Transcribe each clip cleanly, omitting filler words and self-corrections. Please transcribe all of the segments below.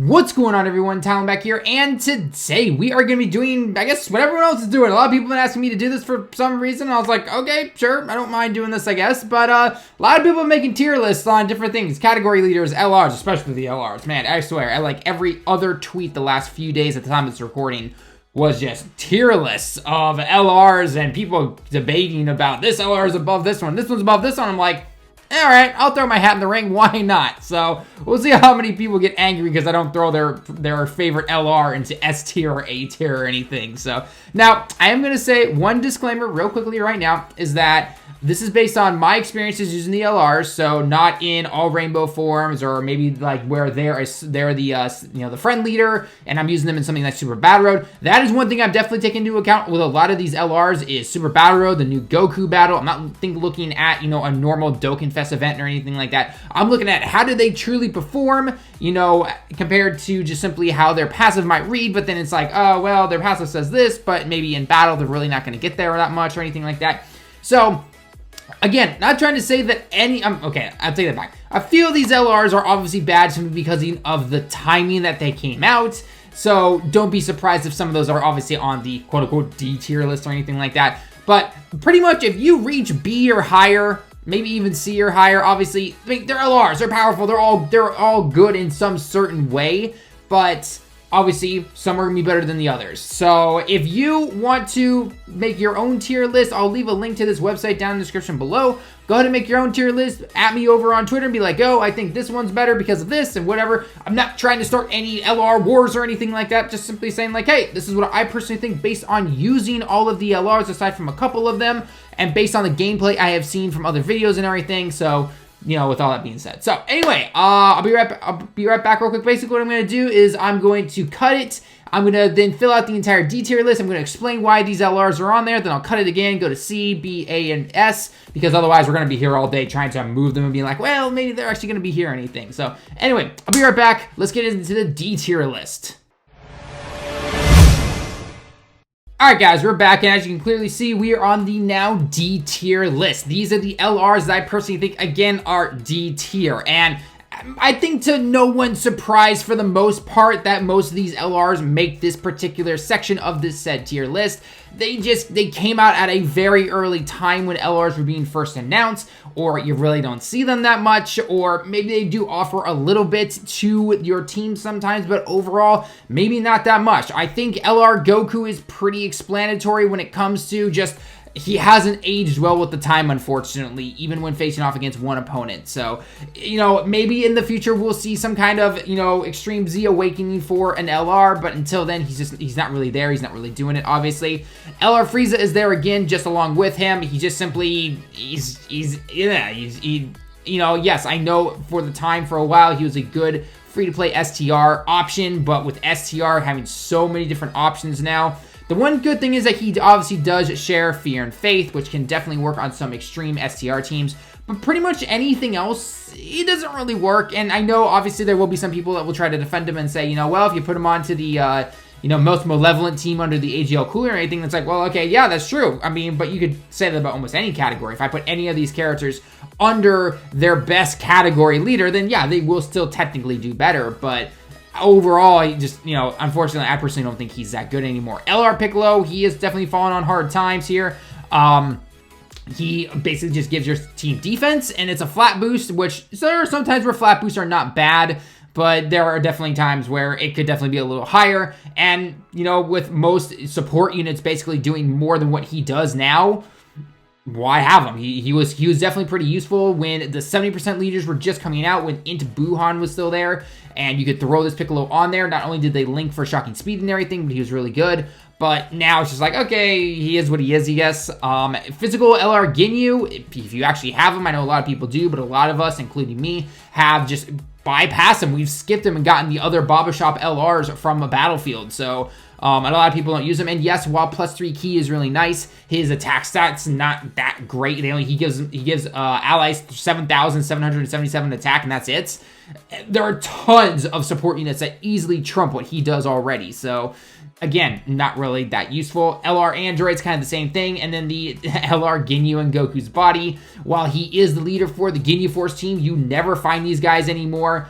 What's going on, everyone? TallenV back here, and today we are going to be doing, I guess, what everyone else is doing. A lot of people have been asking me to do this for some reason, and I was like, okay, sure, I don't mind doing this, I guess, but a lot of people are making tier lists on different things, category leaders, LRs, especially the LRs. Man, I swear, like every other tweet the last few days at the time of this recording was just tier lists of LRs and people debating about this LR is above this one, this one's above this one. I'm like, all right, I'll throw my hat in the ring. Why not? So we'll see how many people get angry because I don't throw their favorite LR into S tier or A tier or anything. So now I am going to say one disclaimer real quickly right now is that this is based on my experiences using the LRs, so not in all rainbow forms or maybe like where they're the friend leader and I'm using them in something like Super Battle Road. That is one thing I've definitely taken into account with a lot of these LRs is Super Battle Road, the new Goku battle. I'm not looking at, a normal Dokkan Fest event or anything like that. I'm looking at how do they truly perform, compared to just simply how their passive might read, but then it's like, oh, well, their passive says this, but maybe in battle they're really not going to get there that much or anything like that. So again, not trying to say that okay, I'll take that back. A few of these LRs are obviously bad simply because of the timing that they came out. So don't be surprised if some of those are obviously on the quote-unquote D tier list or anything like that. But pretty much if you reach B or higher, maybe even C or higher, obviously, I mean, they're LRs, they're powerful, they're all good in some certain way, but obviously, some are going to be better than the others. So if you want to make your own tier list, I'll leave a link to this website down in the description below. Go ahead and make your own tier list. At me over on Twitter and be like, oh, I think this one's better because of this and whatever. I'm not trying to start any LR wars or anything like that. Just simply saying like, hey, this is what I personally think based on using all of the LRs aside from a couple of them and based on the gameplay I have seen from other videos and everything. So with all that being said. So anyway, I'll be right back real quick. Basically what I'm going to do is I'm going to cut it. I'm going to then fill out the entire D tier list. I'm going to explain why these LRs are on there. Then I'll cut it again, go to C, B, A, and S, because otherwise we're going to be here all day trying to move them and be like, well, maybe they're actually going to be here or anything. So anyway, I'll be right back. Let's get into the D tier list. Alright guys, we're back, and as you can clearly see, we are on the now D tier list. These are the LRs that I personally think, again, are D tier, and I think to no one's surprise for the most part that most of these LRs make this particular section of this said tier list. They came out at a very early time when LRs were being first announced, or you really don't see them that much, or maybe they do offer a little bit to your team sometimes, but overall, maybe not that much. I think LR Goku is pretty explanatory when it comes to just he hasn't aged well with the time, unfortunately, even when facing off against one opponent. So, maybe in the future we'll see some kind of, Extreme Z awakening for an LR, but until then, he's not really there. He's not really doing it, obviously. LR Frieza is there again, just along with him. He just simply, yes, I know for the time, for a while, he was a good free-to-play STR option, but with STR having so many different options now, the one good thing is that he obviously does share Fear and Faith, which can definitely work on some extreme STR teams, but pretty much anything else, it doesn't really work. And I know obviously there will be some people that will try to defend him and say, well, if you put him onto the, most malevolent team under the AGL cooler or anything, that's like, well, okay, yeah, that's true. I mean, but you could say that about almost any category. If I put any of these characters under their best category leader, then yeah, they will still technically do better, but overall, he just, unfortunately, I personally don't think he's that good anymore. LR Piccolo, he is definitely falling on hard times here. He basically just gives your team defense, and it's a flat boost, which there are some times where flat boosts are not bad, but there are definitely times where it could definitely be a little higher. And, with most support units basically doing more than what he does now, why have him? He was definitely pretty useful when the 70% leaders were just coming out, when Int Buhan was still there, and you could throw this Piccolo on there. Not only did they link for shocking speed and everything, but he was really good. But now it's just like, okay, he is what he is, I guess. Physical LR Ginyu, if you actually have him, I know a lot of people do, but a lot of us, including me, have just bypassed him. We've skipped him and gotten the other Baba Shop LRs from a battlefield. So a lot of people don't use him. And yes, while +3 key is really nice, his attack stats not that great. He gives allies 7,777 attack, and that's it. There are tons of support units that easily trump what he does already. So again, not really that useful. LR Android's kind of the same thing. And then the LR Ginyu and Goku's body. While he is the leader for the Ginyu Force team, you never find these guys anymore.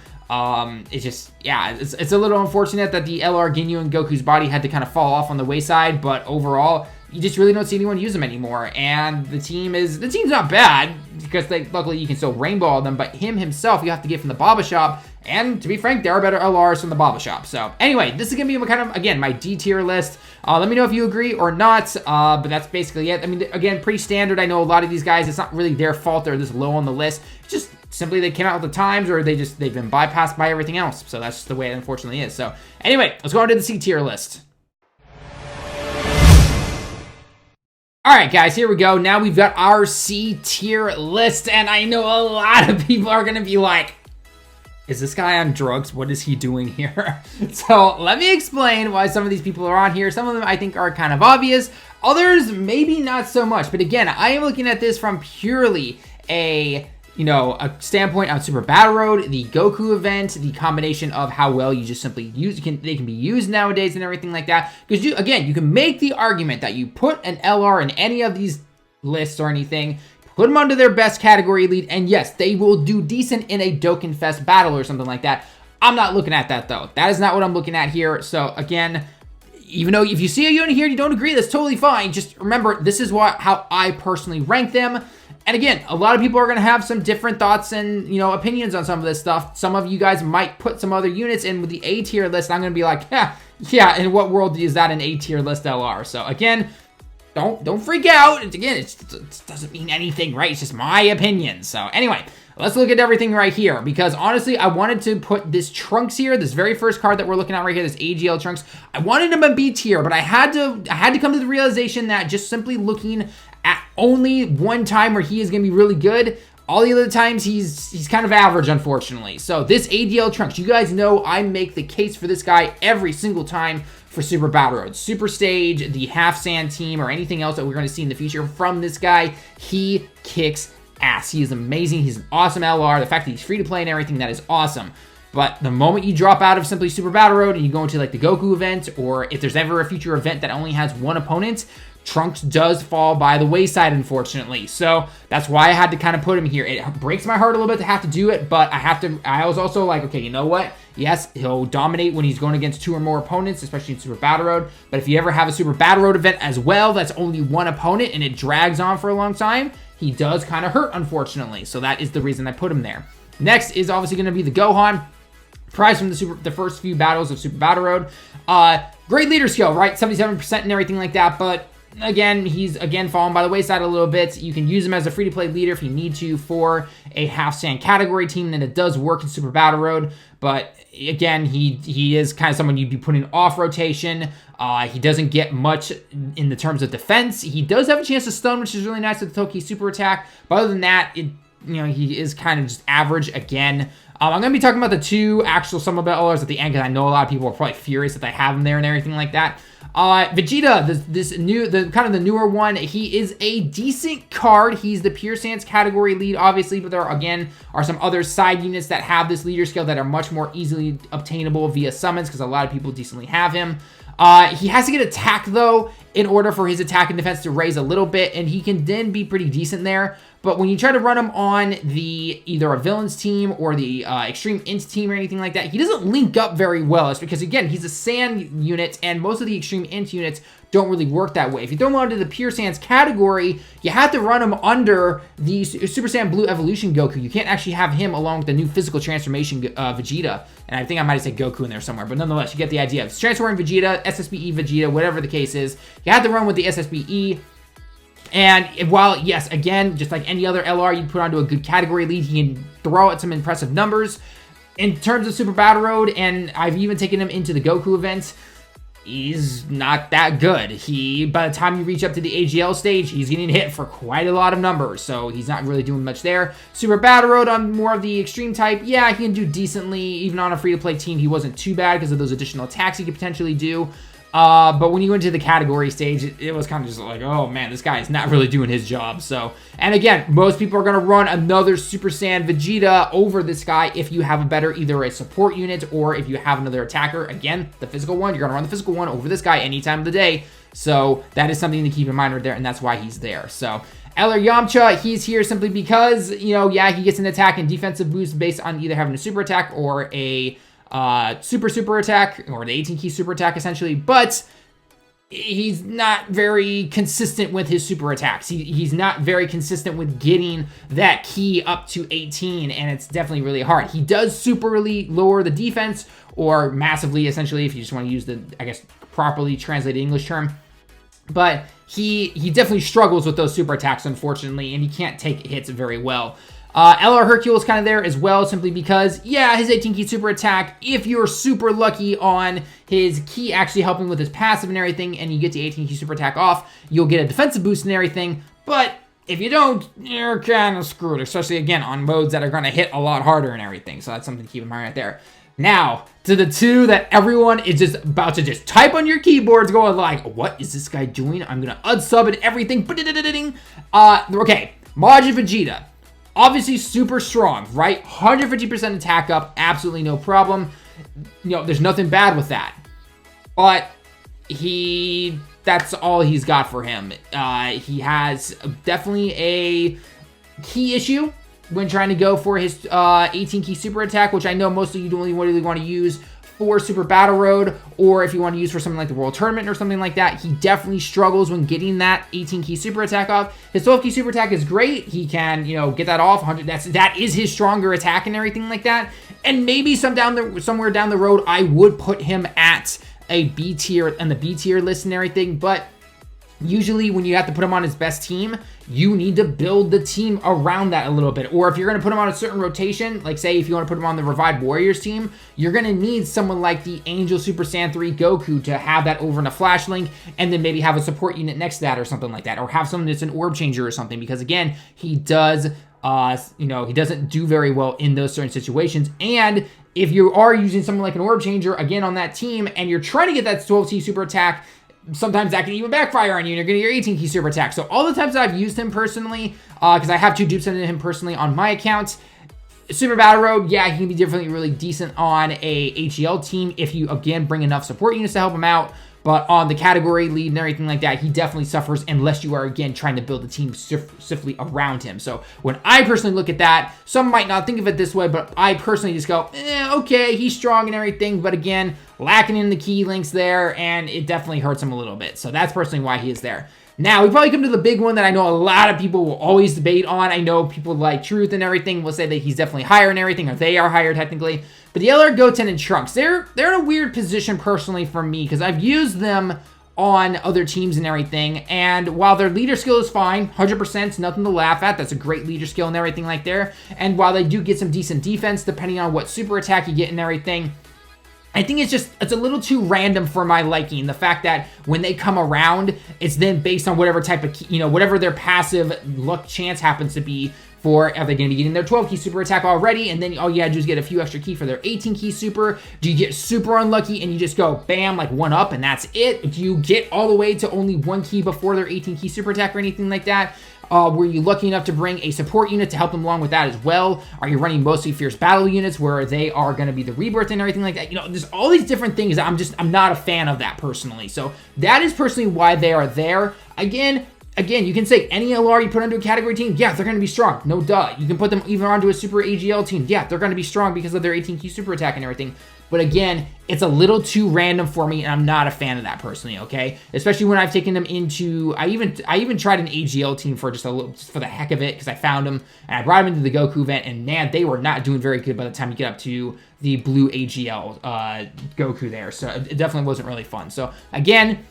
It's just, yeah, it's a little unfortunate that the LR Ginyu and Goku's body had to kind of fall off on the wayside, but overall, you just really don't see anyone use them anymore. And the team's not bad, because luckily you can still rainbow them, but him himself, you have to get from the Baba Shop. And to be frank, there are better LRs from the Baba Shop. So anyway, this is going to be kind of, again, my D tier list. Let me know if you agree or not, but that's basically it. I mean, again, pretty standard. I know a lot of these guys, it's not really their fault they're this low on the list. It's just simply they came out with the times, or they've been bypassed by everything else. So that's just the way it unfortunately is. So anyway, let's go on to the C tier list. All right, guys, here we go. Now we've got our C tier list, and I know a lot of people are going to be like, is this guy on drugs? What is he doing here? So let me explain why some of these people are on here. Some of them I think are kind of obvious. Others, maybe not so much. But again, I am looking at this from purely a standpoint on Super Battle Road, the Goku event, the combination of how well you just simply use, they can be used nowadays and everything like that. Because you can make the argument that you put an LR in any of these lists or anything, put them under their best category lead, and yes, they will do decent in a Dokkan Fest battle or something like that. I'm not looking at that, though. That is not what I'm looking at here. So, again, even though if you see a unit here and you don't agree, that's totally fine. Just remember, this is how I personally rank them. And again, a lot of people are going to have some different thoughts and, opinions on some of this stuff. Some of you guys might put some other units in with the A tier list. I'm going to be like, yeah, in what world is that an A tier list LR? So, again, don't freak out. And again, it doesn't mean anything, right? It's just my opinion. So anyway, let's look at everything right here, because honestly, I wanted to put this Trunks here, this very first card that we're looking at right here, this AGL Trunks. I wanted him a B tier, but I had to come to the realization that just simply looking at only one time where he is going to be really good, all the other times he's kind of average, unfortunately. So this ADL Trunks, you guys know I make the case for this guy every single time for Super Battle Road, Super Stage, the Half Sand team, or anything else that we're going to see in the future from this guy. He kicks ass. He is amazing. He's an awesome LR. The fact that he's free to play and everything, that is awesome. But the moment you drop out of simply Super Battle Road and you go into like the Goku event, or if there's ever a future event that only has one opponent, Trunks does fall by the wayside, unfortunately. So that's why I had to kind of put him here. It breaks my heart a little bit to have to do it, but I was also like, okay, you know what? Yes, he'll dominate when he's going against 2 or more opponents, especially in Super Battle Road. But if you ever have a Super Battle Road event as well, that's only one opponent and it drags on for a long time, he does kind of hurt, unfortunately. So that is the reason I put him there. Next is obviously going to be the Gohan. Prize from the first few battles of Super Battle Road. Great leader skill, right? 77% and everything like that, but again, he's fallen by the wayside a little bit. You can use him as a free-to-play leader if you need to for a half-sand category team, and it does work in Super Battle Road. But again, he is kind of someone you'd be putting off rotation. He doesn't get much in the terms of defense. He does have a chance to stun, which is really nice with the Toki super attack. But other than that, he is kind of just average again. I'm going to be talking about the 2 actual Summer Battle LRs at the end, because I know a lot of people are probably furious that I have them there and everything like that. Vegeta, the newer one, he is a decent card. He's the Pure Sans category lead, obviously, but there are some other side units that have this leader skill that are much more easily obtainable via summons, because a lot of people decently have him. He has to get attack, though, in order for his attack and defense to raise a little bit, and he can then be pretty decent there. But when you try to run him on either a villains team or the extreme int team or anything like that, he doesn't link up very well. It's because, again, he's a sand unit, and most of the extreme int units don't really work that way. If you throw him onto the Pure Sans category, you have to run him under the Super Saiyan Blue Evolution Goku. You can't actually have him along with the new physical transformation Vegeta. And I think I might have said Goku in there somewhere, but nonetheless, you get the idea. It's transforming Vegeta, SSBE Vegeta, whatever the case is. You have to run with the SSBE. And while, yes, again, just like any other LR you put onto a good category lead, he can throw out some impressive numbers. In terms of Super Battle Road, and I've even taken him into the Goku events, he's not that good. By the time you reach up to the AGL stage, he's getting hit for quite a lot of numbers, so he's not really doing much there. Super Battle Road on more of the extreme type, yeah, he can do decently. Even on a free-to-play team, he wasn't too bad because of those additional attacks he could potentially do. But when you went to the category stage, it was kind of just like, oh man, this guy is not really doing his job. So, and again, most people are going to run another Super Saiyan Vegeta over this guy if you have a better, either a support unit or if you have another attacker. Again, the physical one, you're going to run the physical one over this guy any time of the day. So that is something to keep in mind right there, and that's why he's there. So Eller Yamcha, he's here simply because, you know, yeah, he gets an attack and defensive boost based on either having a super attack or a super attack, or the 18 key super attack essentially, but he's not very consistent with his super attacks. He's not very consistent with getting that key up to 18, and it's definitely really hard. He does superly lower the defense, or massively, essentially, if you just want to use the, I guess, properly translated English term. But he definitely struggles with those super attacks, unfortunately, and he can't take hits very well. LR Hercule is kind of there as well, simply because, yeah, his 18 key super attack, if you're super lucky on his key actually helping with his passive and everything, and you get the 18 key super attack off, you'll get a defensive boost and everything, but if you don't, you're kind of screwed, especially, again, on modes that are going to hit a lot harder and everything, so that's something to keep in mind right there. Now, to the two that everyone is just about to just type on your keyboards going like, what is this guy doing? I'm going to unsub and everything. Okay, Majin Vegeta. Obviously super strong, right? 150% attack up, absolutely no problem. You know, there's nothing bad with that. But that's all he's got for him. He has definitely a key issue when trying to go for his 18 key super attack, which I know most of you don't really want to use for Super Battle Road, or if you want to use for something like the World Tournament or something like that. He definitely struggles when getting that 18 key super attack off. His 12 key super attack is great. He can, you know, get that off. That is his stronger attack and everything like that. And maybe somewhere down the road, I would put him at a B tier and the B tier list and everything, but usually when you have to put him on his best team, you need to build the team around that a little bit. Or if you're going to put him on a certain rotation, like say if you want to put him on the Revived Warriors team, you're going to need someone like the Angel Super Saiyan 3 Goku to have that over in a Flash Link, and then maybe have a support unit next to that or something like that. Or have someone that's an Orb Changer or something, because again, he does, he doesn't do very well in those certain situations. And if you are using someone like an Orb Changer, again, on that team, and you're trying to get that 12 key super attack, sometimes that can even backfire on you, and you're going to get your 18 key super attack. So all the times that I've used him personally, because I have 2 dupes into him personally on my account, Super Battle Road, yeah, he can be definitely really decent on a HEL team if you, again, bring enough support units to help him out. But on the category lead and everything like that, he definitely suffers unless you are, again, trying to build the team swiftly around him. So when I personally look at that, some might not think of it this way, but I personally just go, okay, he's strong and everything, but again, lacking in the key links there, and it definitely hurts him a little bit. So that's personally why he is there. Now, we probably come to the big one that I know a lot of people will always debate on. I know people like Truth and everything will say that he's definitely higher and everything, or they are higher technically. But the LR Goten and Trunks, they're in a weird position personally for me, because I've used them on other teams and everything, and while their leader skill is fine, 100%, nothing to laugh at, that's a great leader skill and everything like there, and while they do get some decent defense, depending on what super attack you get and everything, I think it's a little too random for my liking. The fact that when they come around, it's then based on whatever type of, whatever their passive luck chance happens to be for, are they going to be getting their 12 key super attack already? And then all you gotta do is get a few extra key for their 18 key super. Do you get super unlucky and you just go bam, like 1 up and that's it? Do you get all the way to only 1 key before their 18 key super attack or anything like that? Were you lucky enough to bring a support unit to help them along with that as well? Are you running mostly fierce battle units where they are going to be the rebirth and everything like that? There's all these different things. I'm not a fan of that personally. So that is personally why they are there. Again, you can say any LR you put onto a category team, yeah, they're going to be strong. No duh. You can put them even onto a super AGL team. Yeah, they're going to be strong because of their 18 key super attack and everything. But again, it's a little too random for me, and I'm not a fan of that personally, okay? Especially when I've taken them into, I even tried an AGL team for just for the heck of it, because I found them, and I brought them into the Goku event, and man, they were not doing very good by the time you get up to the blue AGL Goku there. So it definitely wasn't really fun. So again,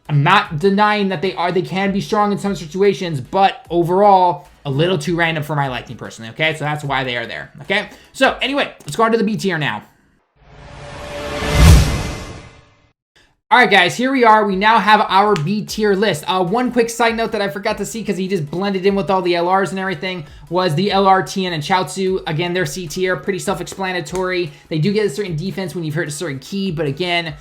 I'm not denying that they can be strong in some situations, but overall, a little too random for my liking personally, okay? So that's why they are there, okay? So anyway, let's go on to the B tier now. Alright guys, here we are. We now have our B tier list. One quick side note that I forgot to see because he just blended in with all the LRs and everything was the LR, Tien, and Chaozu. Again, they're C tier, pretty self-explanatory. They do get a certain defense when you've hit a certain key, but again,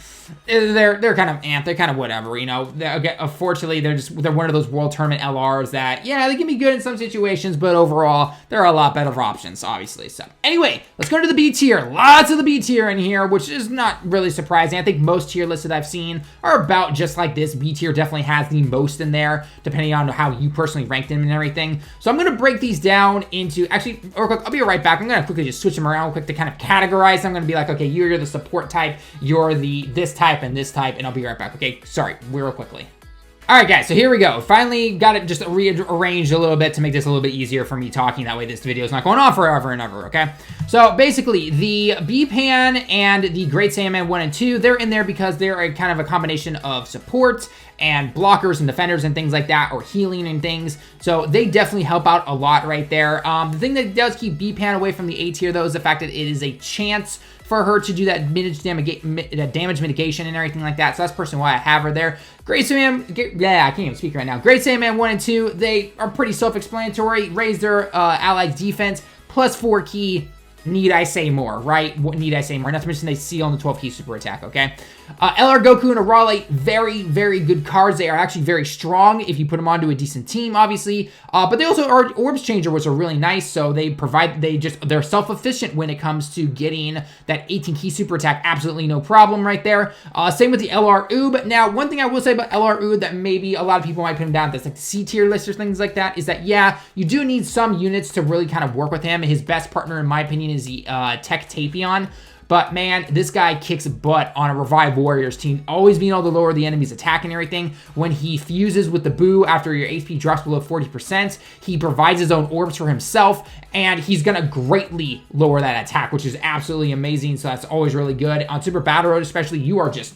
they're kind of they're kind of whatever, Unfortunately, they're one of those World Tournament LRs that, yeah, they can be good in some situations, but overall, there are a lot better options, obviously. So anyway, let's go to the B tier. Lots of the B tier in here, which is not really surprising. I think most tier lists that I've seen seen are about just like this. B tier definitely has the most in there, depending on how you personally ranked them and everything. So I'm going to break these down into, actually, real quick, I'll be right back. I'm going to quickly just switch them around real quick to kind of categorize. I'm going to be like, okay, you're the support type, you're this type, and this type, and I'll be right back. Okay, sorry, real quickly. All right, guys, so here we go. Finally got it just rearranged a little bit to make this a little bit easier for me talking. That way this video is not going on forever and ever, okay? So basically, the B-Pan and the Great Saiyaman 1 and 2, they're in there because they're a kind of a combination of support and blockers and defenders and things like that, or healing and things. So they definitely help out a lot right there. The thing that does keep B-Pan away from the A tier, though, is the fact that it is a chance for her to do that damage mitigation and everything like that. So that's personally why I have her there. Great Saiyaman, yeah, I can't even speak right now. Great Saiyaman 1 and 2, they are pretty self-explanatory. Raise their allies' defense, plus 4 key. Need I say more, right? What need I say more? Not to mention they seal on the 12 key super attack, okay? LR Goku and Arale, very, very good cards. They are actually very strong if you put them onto a decent team, obviously. But they also are Orbs Changer, which are really nice. So they're self-efficient when it comes to getting that 18 key super attack. Absolutely no problem right there. Same with the LR Oob. Now, one thing I will say about LR Oob that maybe a lot of people might put him down, that's like the C tier list or things like that, is that, yeah, you do need some units to really kind of work with him. His best partner, in my opinion, is the Tech Tapion. But man, this guy kicks butt on a Revive Warriors team, always being able to lower the enemy's attack and everything. When he fuses with the Boo after your HP drops below 40%, he provides his own orbs for himself, and he's gonna greatly lower that attack, which is absolutely amazing. So that's always really good. On Super Battle Road especially, you are just,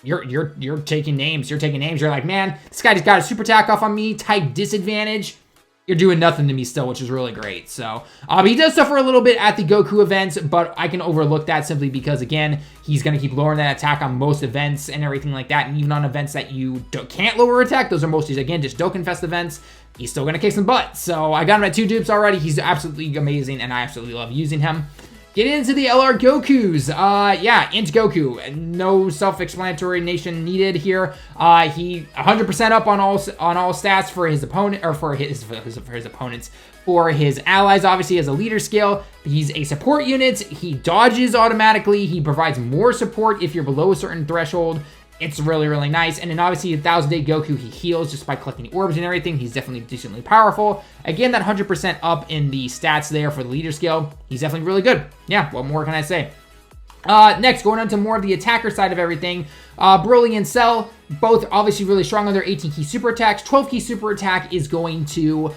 you're taking names. You're taking names. You're like, man, this guy just got a super attack off on me, type disadvantage. You're doing nothing to me still, which is really great. So, he does suffer a little bit at the Goku events, but I can overlook that simply because, again, he's going to keep lowering that attack on most events and everything like that. And even on events that you can't lower attack, those are mostly, again, just Dokkan Fest events. He's still going to kick some butt. So, I got him at 2 dupes already. He's absolutely amazing, and I absolutely love using him. Get into the LR Gokus. Yeah, Int Goku. No self-explanatory nation needed here. He 100% up on all stats for his opponent, or for his opponents. For his allies, obviously, as a leader skill. He's a support unit. He dodges automatically. He provides more support if you're below a certain threshold. It's really, really nice. And then obviously 1000-day Goku, he heals just by collecting orbs and everything. He's definitely decently powerful. Again, that 100% up in the stats there for the leader skill. He's definitely really good. Yeah, what more can I say? Next, going on to more of the attacker side of everything. Broly and Cell, both obviously really strong on their 18 key super attacks. 12 key super attack is going to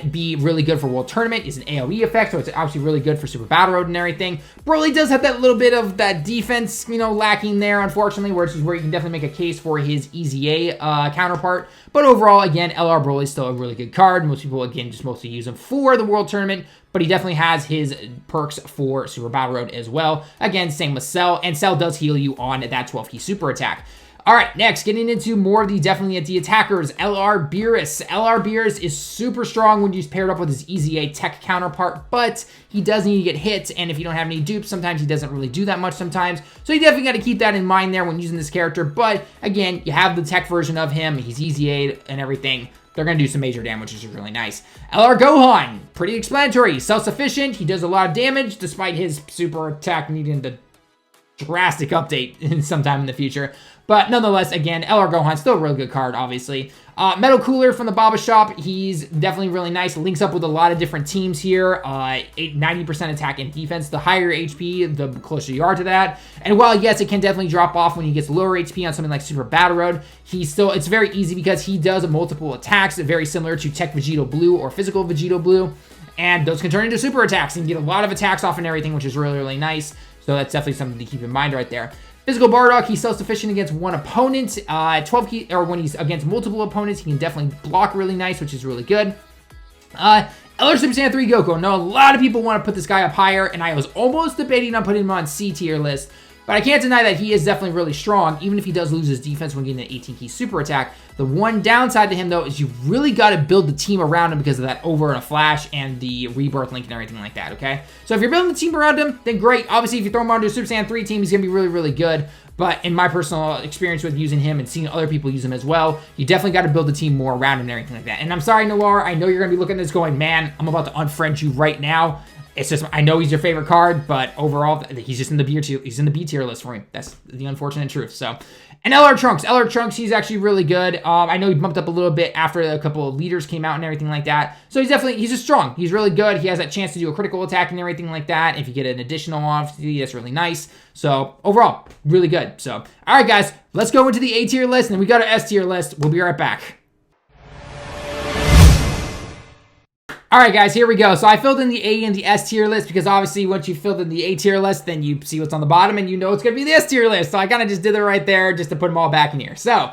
be really good for World Tournament. It's an AoE effect, so it's obviously really good for Super Battle Road and everything. Broly does have that little bit of that defense, lacking there, unfortunately, where you can definitely make a case for his EZA counterpart. But overall, again, LR Broly is still a really good card. Most people, again, just mostly use him for the World Tournament, but he definitely has his perks for Super Battle Road as well. Again, same with Cell, and Cell does heal you on that 12 key super attack. All right, next, getting into more of definitely at the attackers, LR Beerus. LR Beerus is super strong when you pair it up with his EZA tech counterpart, but he does need to get hit, and if you don't have any dupes, sometimes he doesn't really do that much sometimes. So you definitely got to keep that in mind there when using this character, but again, you have the tech version of him, he's EZA and everything. They're going to do some major damage, which is really nice. LR Gohan, pretty explanatory, self-sufficient, he does a lot of damage, despite his super attack needing the drastic update sometime in the future. But nonetheless, again, LR Gohan, still a really good card, obviously. Metal Cooler from the Baba Shop, he's definitely really nice. Links up with a lot of different teams here. 90% attack and defense. The higher HP, the closer you are to that. And while, yes, it can definitely drop off when he gets lower HP on something like Super Battle Road, it's very easy because he does multiple attacks, very similar to Tech Vegito Blue or Physical Vegito Blue. And those can turn into super attacks and get a lot of attacks off and everything, which is really, really nice. So that's definitely something to keep in mind right there. Physical Bardock, he's self-sufficient against one opponent. 12 key, or when he's against multiple opponents, he can definitely block really nice, which is really good. LR Super Saiyan 3 Goku. I know a lot of people want to put this guy up higher, and I was almost debating on putting him on C tier list. But I can't deny that he is definitely really strong, even if he does lose his defense when getting an 18 key super attack. The one downside to him, though, is you really got to build the team around him because of that over and a flash and the rebirth link and everything like that, okay? So if you're building the team around him, then great. Obviously, if you throw him onto a Super Saiyan 3 team, he's going to be really, really good. But in my personal experience with using him and seeing other people use him as well, you definitely got to build the team more around him and everything like that. And I'm sorry, Noir, I know you're going to be looking at this going, man, I'm about to unfriend you right now. It's just, I know he's your favorite card, but overall, he's just in the B tier. He's in the B tier list for me. That's the unfortunate truth. So, and LR Trunks, he's actually really good. I know he bumped up a little bit after a couple of leaders came out and everything like that. So he's just strong. He's really good. He has that chance to do a critical attack and everything like that. If you get an additional off, that's really nice. So overall, really good. So, all right, guys, let's go into the A tier list, and then we got our S tier list. We'll be right back. All right, guys, here we go. So I filled in the A and the S tier list because obviously once you filled in the A tier list, then you see what's on the bottom and you know it's going to be the S tier list. So I kind of just did it right there just to put them all back in here. So,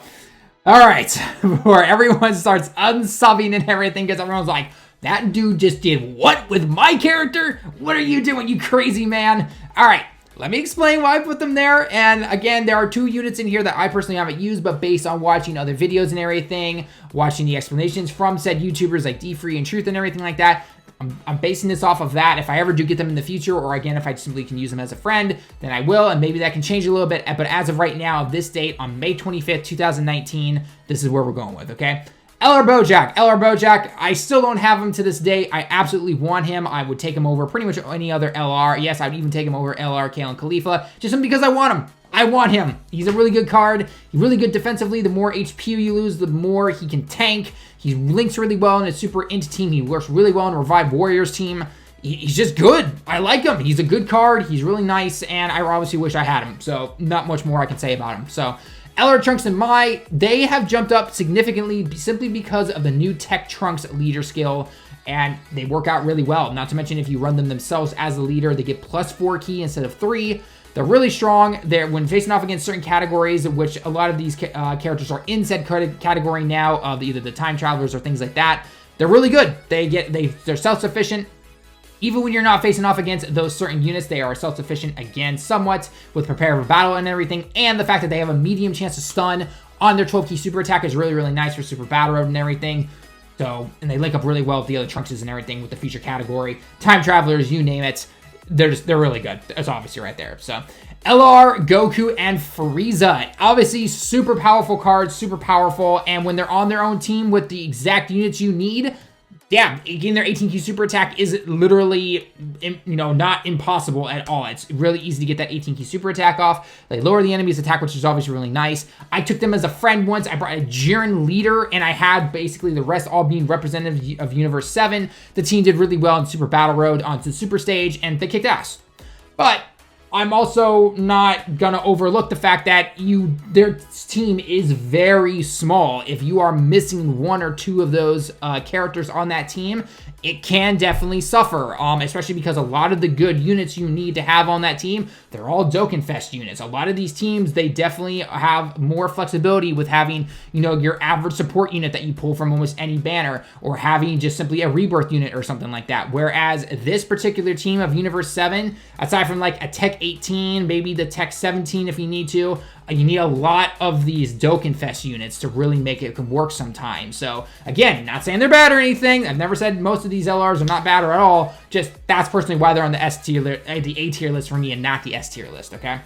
all right, before everyone starts unsubbing and everything because everyone's like, that dude just did what with my character? What are you doing, you crazy man? All right. Let me explain why I put them there. And again, there are 2 units in here that I personally haven't used, but based on watching other videos and everything, watching the explanations from said YouTubers like D-Free and Truth and everything like that, I'm basing this off of that. If I ever do get them in the future, or again, if I simply can use them as a friend, then I will, and maybe that can change a little bit. But as of right now, this date on May 25th, 2019, this is where we're going with, okay? LR Bojack, I still don't have him to this day. I absolutely want him. I would take him over pretty much any other LR. Yes, I'd even take him over LR, Kale, and Khalifa, just because I want him. I want him. He's a really good card. He's really good defensively. The more HP you lose, the more he can tank. He links really well in a super int team. He works really well in a Revive Warriors team. He's just good. I like him. He's a good card. He's really nice, and I obviously wish I had him. So not much more I can say about him. So LR Trunks and they have jumped up significantly simply because of the new Tech Trunks leader skill, and they work out really well. Not to mention if you run them themselves as a leader, they get +4 key instead of 3. They're really strong. They're when facing off against certain categories, which a lot of these characters are in said category now, of either the time travelers or things like that. They're really good. They're self-sufficient. Even when you're not facing off against those certain units, they are self-sufficient again somewhat with prepare for battle and everything. And the fact that they have a medium chance to stun on their 12 key super attack is really, really nice for super battle road and everything. So, and they link up really well with the other Trunkses and everything with the feature category. Time travelers, you name it. They're really good. It's obviously right there. So, LR, Goku, and Frieza. Obviously, super powerful cards, super powerful. And when they're on their own team with the exact units you need, yeah, getting their 18Q super attack is literally, not impossible at all. It's really easy to get that 18Q super attack off. They lower the enemy's attack, which is obviously really nice. I took them as a friend once. I brought a Jiren leader, and I had basically the rest all being representative of Universe 7. The team did really well in Super Battle Road onto the Super Stage, and they kicked ass. But I'm also not gonna overlook the fact that their team is very small. If you are missing 1 or 2 of those characters on that team, it can definitely suffer, especially because a lot of the good units you need to have on that team, they're all Dokkan Fest units. A lot of these teams, they definitely have more flexibility with having, your average support unit that you pull from almost any banner, or having just simply a rebirth unit or something like that. Whereas this particular team of Universe 7, aside from like a Tech 18, maybe the Tech 17 if you need to, you need a lot of these Dokkan Fest units to really make it work sometimes. So again, not saying they're bad or anything. I've never said most of these LRs are not bad or at all. Just that's personally why they're on the the A tier list for me and not the S tier list, okay?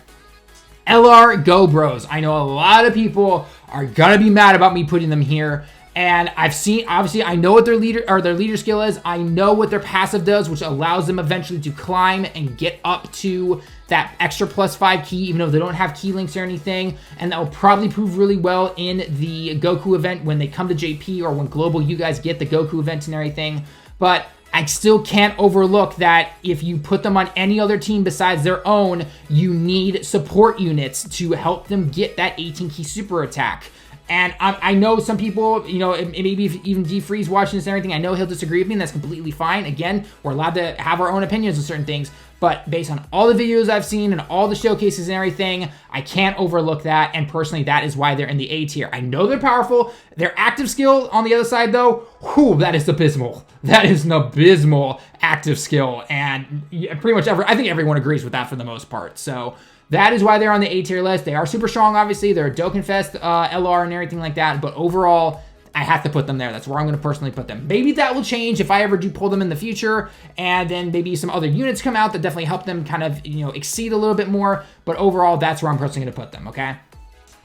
LR Go Bros. I know a lot of people are gonna be mad about me putting them here. And I've seen, obviously, I know what their leader skill is. I know what their passive does, which allows them eventually to climb and get up to that extra +5 key, even though they don't have key links or anything. And that will probably prove really well in the Goku event when they come to JP, or when Global you guys get the Goku event and everything. But I still can't overlook that if you put them on any other team besides their own, you need support units to help them get that 18 key super attack. And I know some people, maybe if even D-Free's watching this and everything, I know he'll disagree with me, and that's completely fine. Again, we're allowed to have our own opinions on certain things, but based on all the videos I've seen and all the showcases and everything, I can't overlook that, and personally, that is why they're in the A tier. I know they're powerful. Their active skill on the other side, though, whew, that is abysmal. That is an abysmal active skill, and pretty much I think everyone agrees with that for the most part. So that is why they're on the A tier list. They are super strong, obviously. They're a Dokkan Fest LR and everything like that. But overall, I have to put them there. That's where I'm going to personally put them. Maybe that will change if I ever do pull them in the future. And then maybe some other units come out that definitely help them kind of, exceed a little bit more. But overall, that's where I'm personally going to put them, okay?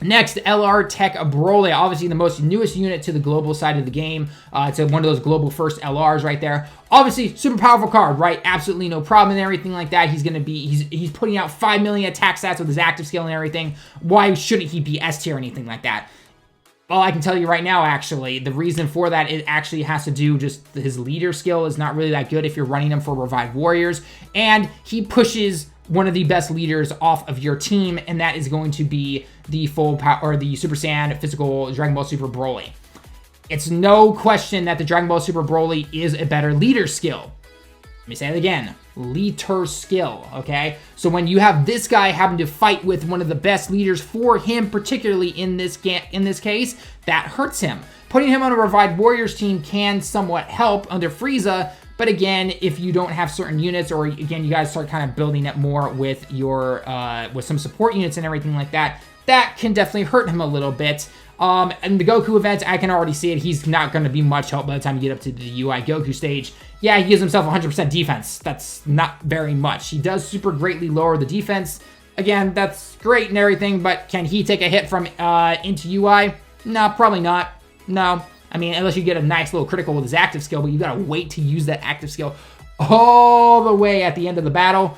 Next, LR Tech Broly, obviously the most newest unit to the global side of the game. It's one of those global first LRs right there. Obviously, super powerful card, right? Absolutely no problem and everything like that. He's putting out 5 million attack stats with his active skill and everything. Why shouldn't he be S tier or anything like that? Well, I can tell you right now, actually, the reason for that, it actually has to do just his leader skill is not really that good if you're running him for Revived Warriors, and he pushes one of the best leaders off of your team, and that is going to be the full power, or the Super Saiyan Physical Dragon Ball Super Broly. It's no question that the Dragon Ball Super Broly is a better leader skill. Let me say it again. Leader skill, okay? So when you have this guy having to fight with one of the best leaders for him, particularly in this case, that hurts him. Putting him on a Revived Warriors team can somewhat help under Frieza, but again, if you don't have certain units, or again, you guys start kind of building it more with your with some support units and everything like that, that can definitely hurt him a little bit. And the Goku event, I can already see it. He's not going to be much help by the time you get up to the UI Goku stage. Yeah, he gives himself 100% defense. That's not very much. He does super greatly lower the defense. Again, that's great and everything, but can he take a hit from into UI? No, probably not. No. I mean, unless you get a nice little critical with his active skill, but you got to wait to use that active skill all the way at the end of the battle.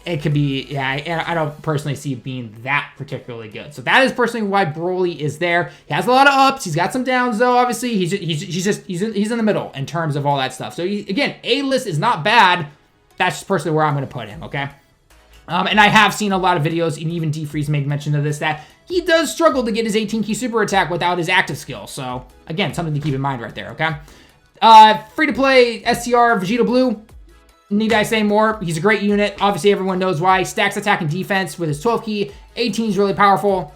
It could be, yeah, I don't personally see it being that particularly good. So that is personally why Broly is there. He has a lot of ups. He's got some downs, though, obviously. He's in the middle in terms of all that stuff. So, again, A-list is not bad. That's just personally where I'm going to put him, okay? And I have seen a lot of videos, and even D-Freeze made mention of this, that he does struggle to get his 18-key super attack without his active skill. So, again, something to keep in mind right there, okay? Free-to-play STR Vegeta Blue. Need I say more? He's a great unit. Obviously, everyone knows why. Stacks attack and defense with his 12-key. 18 is really powerful.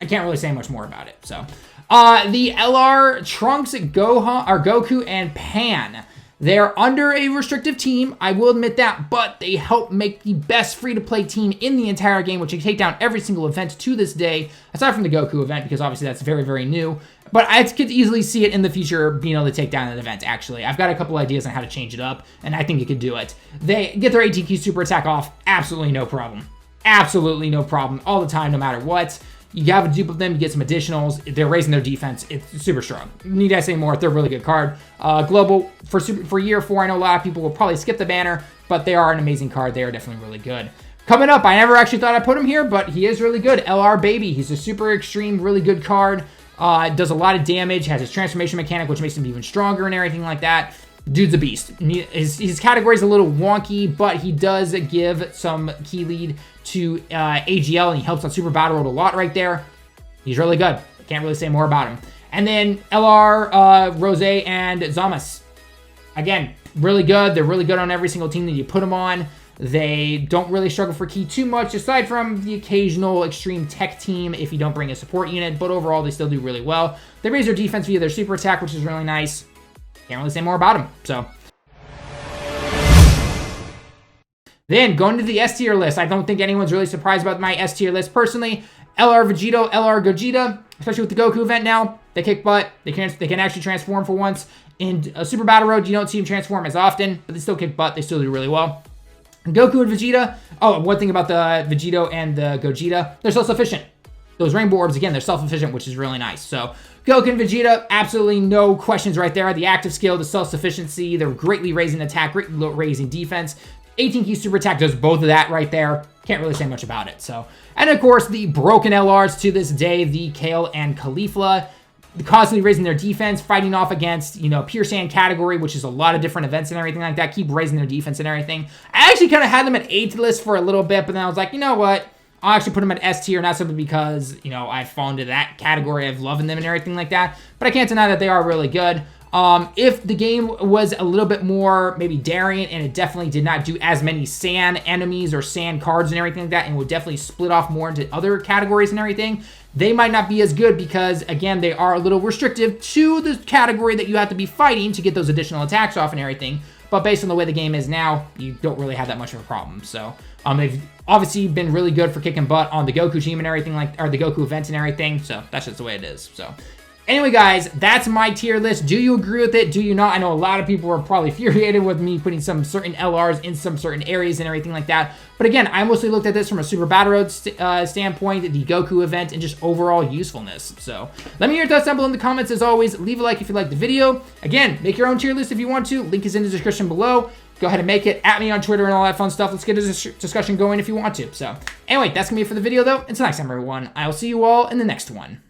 I can't really say much more about it. So, the LR Trunks, Goku, and Pan. They're under a restrictive team, I will admit that, but they help make the best free-to-play team in the entire game, which can take down every single event to this day, aside from the Goku event, because obviously that's very, very new. But I could easily see it in the future being able to take down an event, actually. I've got a couple ideas on how to change it up, and I think it could do it. They get their 18-key super attack off, absolutely no problem. Absolutely no problem, all the time, no matter what. You have a dupe of them, you get some additionals. They're raising their defense. It's super strong. Need I say more? They're a really good card. Global, for year 4, I know a lot of people will probably skip the banner, but they are an amazing card. They are definitely really good. Coming up, I never actually thought I'd put him here, but he is really good. LR Baby. He's a super extreme, really good card. Does a lot of damage, has his transformation mechanic, which makes him even stronger and everything like that. Dude's a beast. His category is a little wonky, but he does give some key lead to AGL, and he helps on Super Battle Road a lot right there. He's really good. I can't really say more about him. And then LR, Rose, and Zamas. Again, really good. They're really good on every single team that you put them on. They don't really struggle for key too much, aside from the occasional extreme tech team if you don't bring a support unit, but overall they still do really well. They raise their defense via their super attack, which is really nice. Can't really say more about them, so. Then, going to the S tier list, I don't think anyone's really surprised about my S tier list. Personally, LR Vegito, LR Gogeta, especially with the Goku event now, they kick butt. They can actually transform for once. In Super Battle Road, you don't see them transform as often, but they still kick butt. They still do really well. Goku and Vegeta, oh, one thing about the Vegito and the Gogeta, they're self-sufficient. Those rainbow orbs, again, they're self-sufficient, which is really nice. So, Goku and Vegeta, absolutely no questions right there. The active skill, the self-sufficiency, they're greatly raising attack, greatly raising defense. 18-key super attack does both of that right there. Can't really say much about it. So, and of course, the broken LRs to this day, the Kale and Caulifla, constantly raising their defense, fighting off against, Pure Saiyan category, which is a lot of different events and everything like that. Keep raising their defense and everything. I actually kind of had them at 8th list for a little bit, but then I was like, you know what? I'll actually put them at S tier, not simply because, I've fallen to that category of loving them and everything like that, but I can't deny that they are really good. If the game was a little bit more maybe daring, and it definitely did not do as many Saiyan enemies or Saiyan cards and everything like that, and would definitely split off more into other categories and everything, they might not be as good because, again, they are a little restrictive to the category that you have to be fighting to get those additional attacks off and everything. But based on the way the game is now, you don't really have that much of a problem. So, they've obviously been really good for kicking butt on the Goku team and everything or the Goku events and everything. So, that's just the way it is. So, Anyway, guys, that's my tier list. Do you agree with it? Do you not? I know a lot of people are probably infuriated with me putting some certain LRs in some certain areas and everything like that. But again, I mostly looked at this from a Super Battle Road standpoint, the Goku event, and just overall usefulness. So let me hear your thoughts down below in the comments. As always, leave a like if you liked the video. Again, make your own tier list if you want to. Link is in the description below. Go ahead and make it. At me on Twitter and all that fun stuff. Let's get this discussion going if you want to. So anyway, that's going to be it for the video, though. Until next time, everyone. I will see you all in the next one.